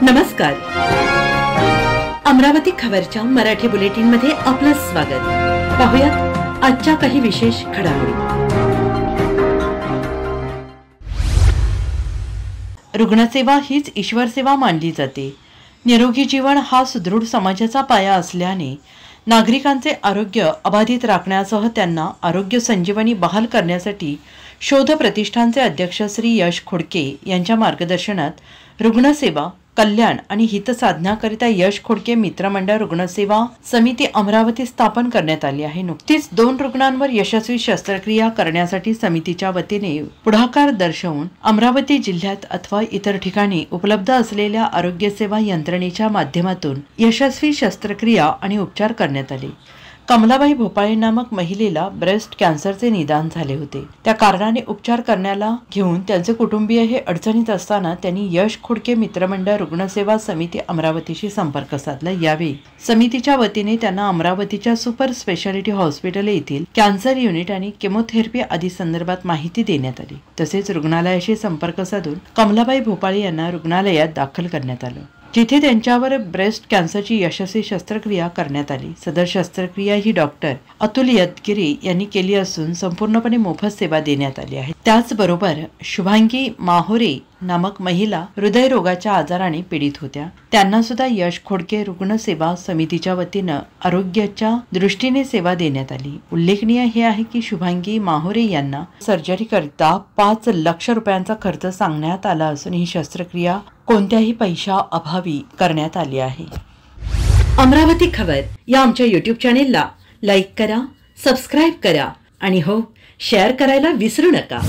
नमस्कार. अमरावती खबरच्या मराठी बुलेटिन मध्ये आपलं स्वागत. पाहूयात आजच्या काही विशेष घडामोडी. रुग्णसेवा हीच ईश्वर सेवा मानली जाते. निरोगी जीवन हा सुदृढ समाजाचा पाया असल्याने नागरिकांचे आरोग्य अबाधित राखण्यासह त्यांना आरोग्य संजीवनी बहाल करण्यासाठी शोध प्रतिष्ठानचे अध्यक्ष श्री यश खोडके यांच्या मार्गदर्शनात रुग्णसेवा कल्याण आणि हितसाधनाकरिता यश खोडके मित्रमंडळ रुग्णसेवा समिती अमरावती स्थापन करण्यात आली आहे. नुकतीच 2 रुग्णांवर यशस्वी शस्त्रक्रिया करण्यासाठी समितीच्या वतीने पुढाकार दर्शवून अमरावती जिल्ह्यात अथवा इतर ठिकाणी उपलब्ध असलेल्या आरोग्य सेवा यंत्रणेच्या माध्यमातून यशस्वी शस्त्रक्रिया आणि उपचार करण्यात आले. कमलाबाई भोपाळे नामक महिलेला ब्रेस्ट कॅन्सरचे निदान झाले होते. त्या कारणाने उपचार करण्याला घेऊन त्यांचे कुटुंबीय हे अडचणीत असताना त्यांनी यश खोडके मित्रमंडळ रुग्णसेवा समिती अमरावतीशी संपर्क साधला. यावेळी समितीच्या वतीने त्यांना अमरावतीच्या सुपर स्पेशालिटी हॉस्पिटल येथील कॅन्सर युनिट आणि केमोथेरपी आदी संदर्भात माहिती देण्यात आली. तसेच रुग्णालयाशी संपर्क साधून कमलाबाई भोपाळे यांना रुग्णालयात दाखल करण्यात आलं, जिथे त्यांच्यावर ब्रेस्ट कॅन्सरची यशस्वी शस्त्रक्रिया करण्यात आली. सदर शस्त्रक्रिया ही डॉक्टर अतुल यदगिरी यांनी केली असून संपूर्णपणे मोफत सेवा देण्यात आली आहे. त्याचबरोबर शुभांगी माहोरे नामक महिला हृदयरोगाच्या आजाराने पीडित होत्या. त्यांना सुद्धा यश खोडके रुग्णसेवा समितीच्या वतीनं आरोग्याच्या दृष्टीने सेवा देण्यात आली. उल्लेखनीय हे आहे की शुभांगी माहोरे यांना सर्जरी करता 5 लाख रुपयांचा खर्च सांगण्यात आला असून ही शस्त्रक्रिया कोणत्याही पैशा अभावी करण्यात आली आहे. अमरावती खबर या आमच्या YouTube चॅनेलला लाईक करा, सबस्क्राईब करा आणि हो शेअर करायला विसरू नका.